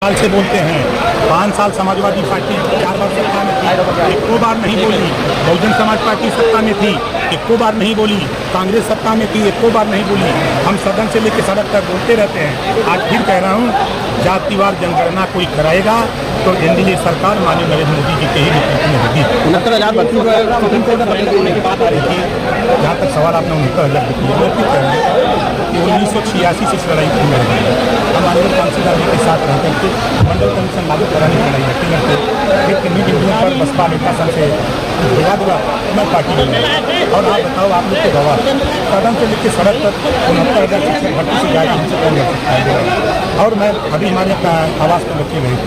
साल से बोलते हैं। 5 साल समाजवादी पार्टी 4 बार सत्ता में थी, एको बार नहीं बोली। बहुजन समाज पार्टी सत्ता में थी, एको बार नहीं बोली। कांग्रेस सत्ता में थी, एको बार नहीं बोली। हम सदन से लेकर सड़क तक बोलते रहते हैं। आज फिर कह रहा हूँ, जातिवार जनगणना कोई कराएगा तो एनडीए सरकार माननीय नरेंद्र मोदी जी के ही नेतृत्व में होगी। 69,032 की बात आ रही थी। जहाँ तक सवाल आपने 69,000 की है, फिर कह रहे हैं कि 1986 से इस लड़ाई की लड़ रही है। हम माननीय कांसीदार जी के साथ रह करके मंडल कमीशन लागू कराने की लड़ाई लड़ते लड़ते फिर मीडियम पर बसपा नेता संघ से विवाद हुआ, मैं पार्टी में। और आप बताओ, आप लोग के गवाह, सदन से लेकर सड़क तक 69,000 शिक्षक भर्ती से ज़्यादा हमसे कौन लड़ सकता है। और मैं अभी हमारे आवास पर बच्चे गए थे,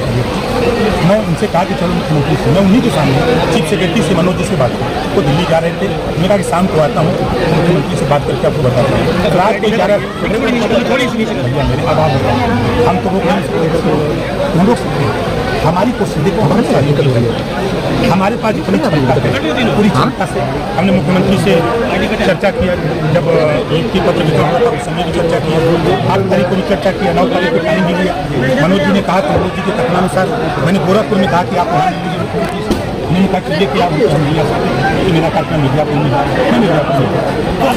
मैं उनसे कहा कि चलो मुख्यमंत्री से, मैं उन्हीं के सामने चीफ सेक्रेटरी से मनोज जी से बात की, वो दिल्ली जा रहे थे। मैं कहा कि शाम को आता हूँ, मुख्यमंत्री से बात करके आपको बताता हूँ। रात को 11 भैया मेरे आवाज़ होगा, हम तो रोक नहीं सकते, हम रोक सकते हैं। हमारी कोशिश देखो, हमारे पास इतनी क्षमता है, पूरी क्षमता से हमने मुख्यमंत्री से चर्चा किया। जब एक की पत्र वितरण हुआ था उस समय भी चर्चा की, 8 तारीख को भी चर्चा किया, 9 तारीख को टाइम भी लिया। मनोज जी ने कहा कि मनोज जी के कथनानुसार मैंने गोरखपुर में कहा कि आप वहाँ उन्होंने कहा कि क्या कि मेरा कार्यक्रम मीडियापुर में मैं मीडियापुर में,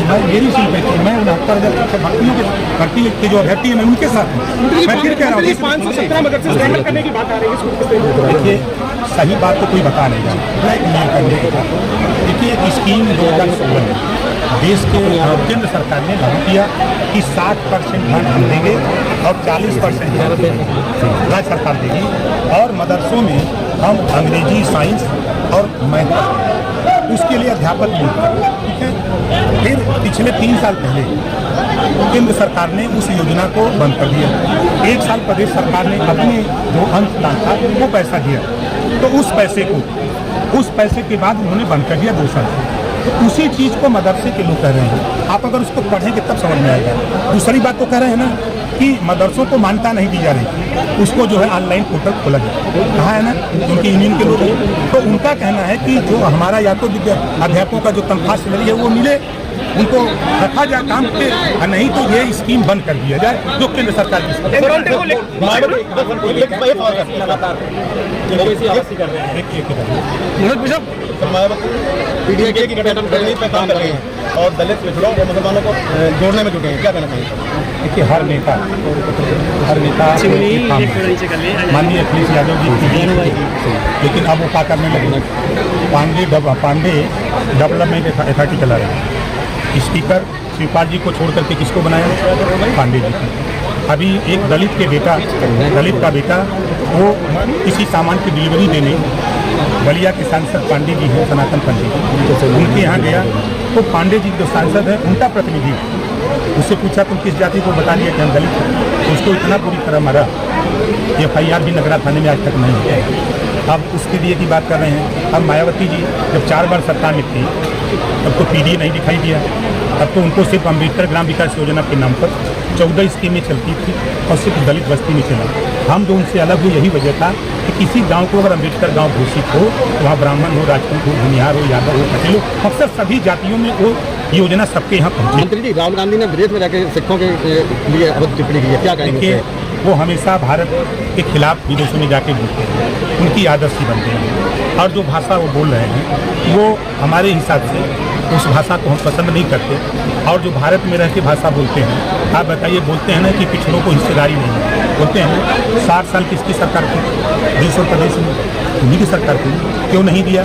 मैं मेरी सिंपैथी, मैं 69,000 शिक्षक भर्तियों के भर्ती के जो अभ्यर्थी है मैं उनके साथ हूँ। मैं फिर कह रहा हूँ 517 मदद से स्टैंड करने की बात आ रही है। देखिए, सही बात तो कोई बता नहीं रहा, ब्लैकमेल करने की बात। देखिए, एक स्कीम 2016 में देश के केंद्र सरकार ने लागू किया कि 60% धन हम देंगे और 40% राज्य सरकार देगी, और मदरसों में हम अंग्रेजी, साइंस और मैथ, उसके लिए अध्यापक मिलते, ठीक है। फिर पिछले 3 साल पहले केंद्र सरकार ने उस योजना को बंद कर दिया। 1 साल प्रदेश सरकार ने अपने जो अंशदान था वो पैसा दिया, तो उस पैसे के बाद उन्होंने बंद कर दिया 2 साल। तो उसी चीज़ को मदरसे के लोग कह रहे हैं। आप अगर उसको पढ़ेंगे तब समझ में आएगा। दूसरी बात तो कह रहे हैं ना कि मदरसों को मान्यता नहीं दी जा रही, उसको जो है ऑनलाइन पोर्टल खोला जाए, कहा है ना उनकी यूनियन के लोग हैं। तो उनका कहना है कि जो हमारा या तो अध्यापकों का जो तनख्वाह सैलरी है वो मिले, उनको रखा जाए काम पे, और नहीं तो ये स्कीम बंद कर दिया जाए जो केंद्र सरकार की। पीडीए की रणनीति पे काम कर रहे हैं और दलित पिछड़ों और मुसलमानों को जोड़ने में जुटे हैं, क्या कहना चाहिए? देखिए, हर नेता माननीय अखिलेश यादव जी की, लेकिन अब वो क्या करने लगे, पांडे डेवलपमेंट अथॉरिटी चला रहे हैं। स्पीकर शिवपाल जी को छोड़ करके किसको बनाया? पांडे जी को। अभी एक दलित का बेटा वो किसी सामान की डिलीवरी देने बलिया के सांसद पांडे जी हैं, सनातन पांडे जी, उनके यहाँ गया तो पांडे जी जो सांसद है उनका प्रतिनिधि, उससे पूछा तुम किस जाति को, बता दिया कि हम दलित हैं। तो उसको इतना बुरी तरह मारा, FIR भी नगरा थाने में आज तक नहीं है। अब उसके लिए की बात कर रहे हैं। अब मायावती जी जब 4 बार सत्ता में थी तब तो PD नहीं दिखाई दिया, अब तो उनको सिर्फ अम्बेडकर ग्राम विकास योजना के नाम पर 14 स्कीमें चलती थी और सिर्फ दलित बस्ती में चला। हम जो उनसे अलग हुए यही वजह था कि किसी गांव को अगर अम्बेडकर गांव घोषित हो तो वहाँ ब्राह्मण हो, राजपूत हो, भूमिहार हो, यादव हो, पटेल हो, अक्सर सभी जातियों में वो योजना सबके यहाँ पहुँची। मंत्री जी, राहुल गांधी ने विदेश में जाकर सिखों के लिए अवध टिप्पणी की है, क्या कहेंगे? वो हमेशा भारत के खिलाफ विदेशों में जाके बोलते हैं, उनकी आदत सी बनती है, और जो भाषा वो बोल रहे हैं वो हमारे हिसाब से उस भाषा को हम पसंद नहीं करते। और जो भारत में रह के भाषा बोलते हैं, आप बताइए, बोलते हैं ना कि पिछड़ों को हिस्सेदारी नहीं है, बोलते हैं 60 साल किसकी सरकार थी? 20 प्रदेश में उन्हीं की सरकार थी, क्यों नहीं दिया?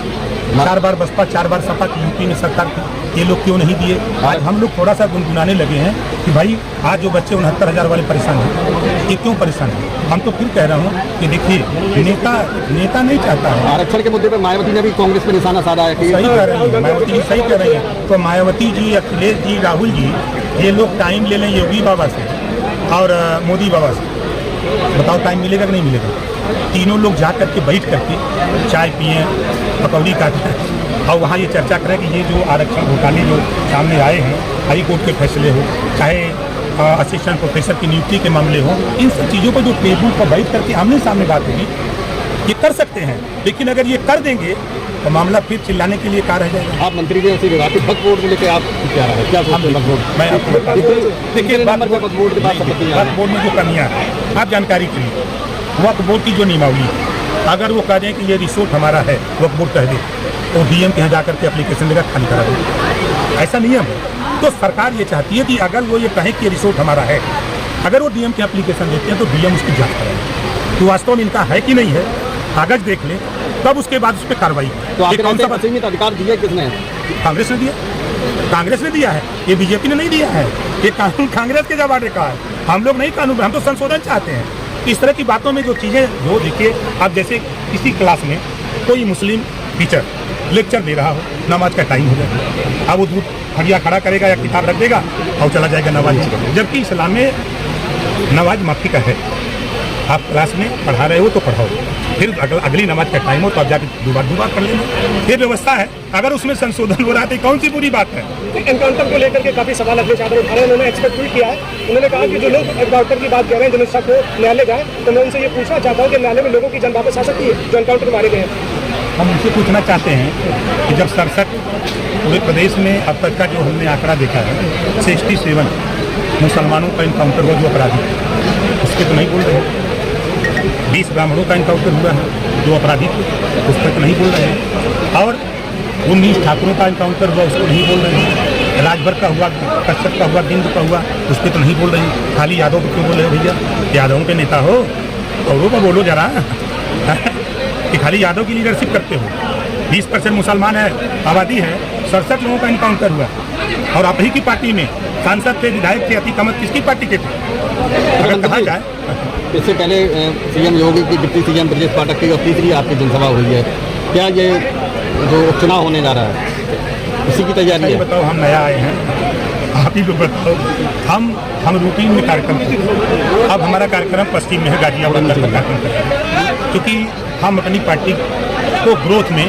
4 बार बसपा, 4 बार सपा की यूपी में सरकार थी, ये लोग क्यों नहीं दिए? आज हम लोग थोड़ा सा गुनगुनाने लगे हैं कि भाई आज जो बच्चे 69,000 वाले परेशान हैं, ये क्यों परेशान हैं? हम तो फिर कह रहा हूँ कि देखिए, नेता नहीं चाहता है। आरक्षण के मुद्दे पर मायावती ने भी कांग्रेस पर निशाना साधा है कि सही कह रही है मायावती जी, सही कह रही है। तो मायावती जी, अखिलेश जी, राहुल जी, ये लोग टाइम ले लें योगी बाबा से और मोदी बाबा से, बताओ टाइम मिलेगा कि नहीं मिलेगा? तीनों लोग जा करके बैठ करके चाय पिए, पकौड़ी काटें और वहाँ ये चर्चा करें कि ये जो आरक्षण घोटाले जो सामने आए हैं, हाई कोर्ट के फैसले हो, चाहे असिस्टेंट प्रोफेसर की नियुक्ति के मामले हो, इन सब चीज़ों पर जो टेबल पर बैठ करके आमने सामने बात होगी, ये कर सकते हैं। लेकिन अगर ये कर देंगे तो मामला फिर चिल्लाने के लिए कहा रह जाएगा। आप मंत्री जी से वक्फ बोर्ड को लेकर आप क्या रहा है, क्या सोचते हैं? वक्फ बोर्ड मैं आपको बता दूं, देखिए वक्फ बोर्ड में जो कमियाँ हैं, आप जानकारी के लिए वक्फ बोर्ड की जो नियमावली है, अगर वो कह दें कि ये रिसोर्ट हमारा है, वक्फ बोर्ड कह दे, तो डीएम के यहाँ जाकर के एप्लीकेशन देगा, खाली करा दो, ऐसा नियम है। तो सरकार ये चाहती है कि अगर वो ये कहें कि ये रिसोर्ट हमारा है, अगर वो डीएम के एप्लीकेशन देते हैं तो डीएम उसकी जांच करेगा कि वास्तव में इनका है कि नहीं है, कागज देख ले, तब उसके बाद उस पर कार्रवाई। तो आपके कौन सा सीमित अधिकार दिया किसने? कांग्रेस ने दिया, कांग्रेस ने दिया है, ये बीजेपी ने नहीं दिया है। ये कानून कांग्रेस के जमाने का है, हम लोग नहीं कानून, हम तो संशोधन चाहते हैं। इस तरह की बातों में जो चीज़ें जो देखिए, अब जैसे किसी क्लास में कोई मुस्लिम टीचर लेक्चर दे रहा हो, नमाज का टाइम हो जाए, अब वो दूध हड़िया खड़ा करेगा या किताब रख देगा और चला जाएगा नमाज, जबकि इस्लाम में नमाज माफी का है। आप क्लास में पढ़ा रहे हो तो पढ़ाओ, फिर अगली नमाज का टाइम हो तो आप जाकर दोबारा पढ़ लेना, ये व्यवस्था है। अगर उसमें संशोधन हो रहा है तो कौन सी बुरी बात है? एनकाउंटर को लेकर के काफी सवाल अखिलेश यादव उठा रहे हैं। उन्होंने एक्सपेक्ट भी किया है, उन्होंने कहा कि जो लोग एनकाउंटर की बात कर रहे हैं, जिन्हें शक हो न्यायालय जाए, तो मैं उनसे ये पूछना चाहता हूँ कि न्यायालय में लोगों की जान वापस आ सकती है जो एनकाउंटर मारे गए हैं। हम उनसे पूछना चाहते हैं कि जब 67 पूरे प्रदेश में अब तक का जो हमने आंकड़ा देखा है, 67 मुसलमानों का इनकाउंटर हुआ जो अपराधी, उसके तो नहीं बोल रहे हैं। 20 ब्राह्मणों का इनकाउंटर हुआ है जो अपराधी थे, उस पर तो नहीं बोल रहे हैं। और 19 ठाकुरों का इनकाउंटर हुआ, उसको नहीं बोल रहे हैं। राजभर का हुआ, कश्यप का हुआ, बिंदु का हुआ, उस पर तो नहीं बोल रहे हैं। खाली यादव को क्यों बोल रहे हैं भैया? यादवों के नेता हो, औरों को बोलो जरा कि खाली यादव की लीडरशिप करते हो। 20% मुसलमान है, आबादी है, 67 लोगों का इनकाउंटर हुआ, और आप ही की पार्टी में सांसद थे, विधायक थे, अतीक अहमद किसकी पार्टी के थे? अगर कहा जाए, इससे पहले सीएम योगी की, डिप्टी सीएम ब्रजेश पाठक की और तीसरी आपकी जनसभा हुई है, क्या ये जो उपचुनाव होने जा रहा है उसी की तैयारी है? बताओ, हम नया आए हैं, आप ही को बताओ। हम रूटीन में कार्यक्रम करते हैं। अब हमारा कार्यक्रम पश्चिम में है, गाजियाबाद का कार्यक्रम कर रहे हैं, क्योंकि हम अपनी पार्टी को ग्रोथ में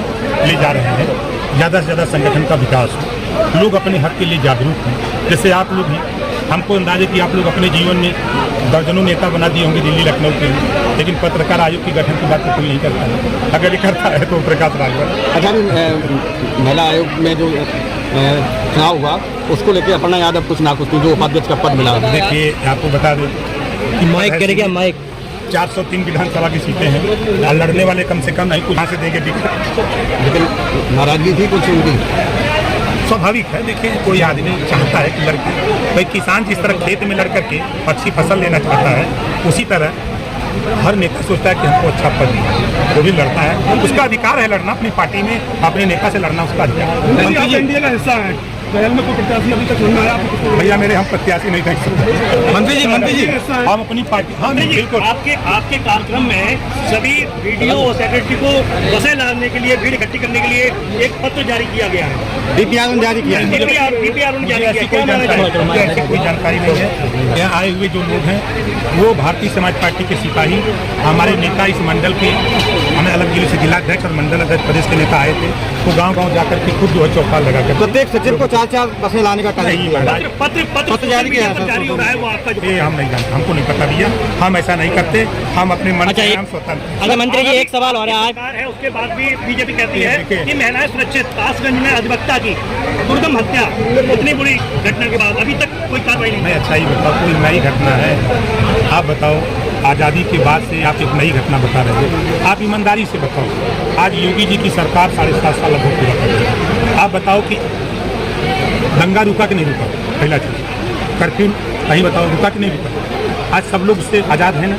ले जा रहे हैं। ज़्यादा से ज़्यादा संगठन का विकास हो, लोग अपने हक के लिए जागरूक हों। जैसे आप लोग ही, हमको अंदाज़ है कि आप लोग अपने जीवन में दर्जनों नेता बना दिए होंगे दिल्ली लखनऊ के लिए, लेकिन पत्रकार आयोग के गठन की बात तो कोई नहीं करता है। अगर ये करता है तो प्रकाश राजभर। अच्छा, महिला आयोग में जो चुनाव हुआ उसको लेकर अपर्णा यादव कुछ ना कुछ जो उपाध्यक्ष का पद मिला। देखिए, आपको बता दें कि माइक करेगा, माइक 403 विधानसभा की सीटें हैं, लड़ने वाले कम से कम नहीं कुछ यहाँ से देंगे टिकट, लेकिन नाराजगी थी कुछ उनकी। स्वाभाविक है। देखिए, कोई आदमी चाहता है कि लड़के, भाई किसान जिस तरह खेत में लड़ करके अच्छी फसल लेना चाहता है, उसी तरह हर नेता सोचता है कि हमको अच्छा पद मिले, वो भी लड़ता है, उसका अधिकार है लड़ना, अपनी पार्टी में अपने नेता से लड़ना उसका अधिकार है। इंडिया का हिस्सा है, पहल में कोई प्रत्याशी अभी तक नहीं आया। भैया मेरे, हम प्रत्याशी नहीं देख सकते। मंत्री जी हम अपनी पार्टी, हाँ बिल्कुल। आपके कार्यक्रम में सभी वीडियो और सेक्रेटरी को बसें लाने के लिए, भीड़ इकट्ठी करने के लिए एक पत्र जारी किया गया है, डीपीआर जारी किया है। डीपीआर जारी ऐसी कोई जानकारी नहीं है। यहाँ आए हुए जो लोग हैं वो भारतीय समाज पार्टी के सिपाही, हमारे नेता इस मंडल के, हमें अलग जिले से जिलाध्यक्ष और मंडल अध्यक्ष प्रदेश के नेता आए थे, वो गांव-गांव जाकर के खुद जो है चौपाल लगा कर प्रत्येक सचिव को 4-4 बसें लाने का नहीं महाराज, पत्र जारी किया जारी हो रहा है, वो आपका जो ये हम नहीं जानते, हमको नहीं पता भैया, हम ऐसा नहीं करते, हम अपने मन से हम स्वतंत्र। अच्छा मंत्री जी, एक सवाल और है, उसके बाद भी बीजेपी कहती है कि महिलाएं सुरक्षित, कासगंज में अधिवक्ता की दुर्गम हत्या, इतनी बुरी घटना के बाद अभी तक कोई कार्रवाई नहीं। मैं अच्छा ही बताओ, कोई नई घटना है? आप बताओ, आज़ादी के बाद से आप एक नई घटना बता रहे हो, आप ईमानदारी से बताओ। आज योगी जी की सरकार 7.5 साल लगभग पूरा कर रही है, आप बताओ कि दंगा रुका कि नहीं रुका? पहला चीज़, कर्फ्यू कहीं बताओ रुका कि नहीं रुका? आज सब लोग उससे आज़ाद हैं ना।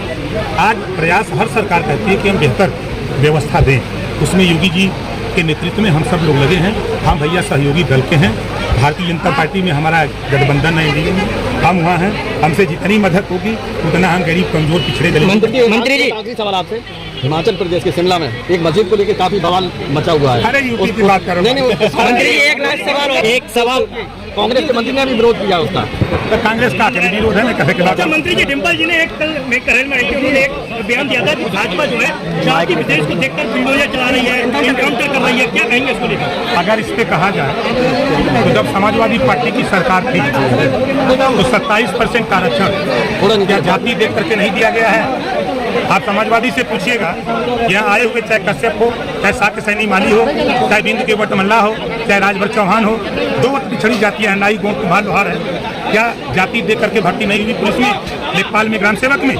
आज प्रयास हर सरकार करती है कि हम बेहतर व्यवस्था दें, उसमें योगी जी के नेतृत्व में हम सब लोग लगे हैं। हम भैया सहयोगी दल के हैं, भारतीय जनता पार्टी में हमारा गठबंधन है, एनडीए में हम वहाँ हैं, हमसे जितनी मदद होगी उतना हम गरीब कमजोर पिछड़े दलित। मंत्री जी, आखिरी सवाल आपसे, हिमाचल प्रदेश के शिमला में एक मस्जिद को लेकर काफी बवाल मचा हुआ है। अरे यूपी की बात करो। नहीं, मंत्री जी एक सवाल कांग्रेस के मंत्री ने भी विरोध किया उसका। तो कांग्रेस का विरोध है ना, कहे के बाद। मंत्री जी, डिम्पल जी ने एक कल में करेल में आई थी, उन्होंने एक बयान दिया था कि भाजपा जो है शादी विदेश को देखकर बुलडोजर चला रही है, एनकाउंटर कर रही है, क्या कहेंगे इसको लेकर? अगर इस पे कहा जाए तो जब समाजवादी पार्टी की सरकार थी तो 27% का आरक्षण क्या जाति देख करके नहीं दिया गया है? आप समाजवादी से पूछिएगा, यहाँ आए हुए चाहे कश्यप हो, चाहे साक्य सैनी माली हो, चाहे बिंदु के वटमल्ला हो, चाहे राजभर चौहान हो, 2 पिछड़ी जातियाँ हैं, नाई, गोंड, कुम्हार, लोहार है। क्या जाति देख करके भर्ती नहीं हुई पुलिस में, लेखपाल में, ग्राम सेवक में?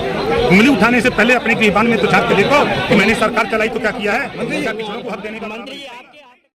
उंगली उठाने से पहले अपने गृहबान में तो झाँक के देखो कि मैंने सरकार चलाई तो क्या किया है। क्या पिछड़ों को हक देने का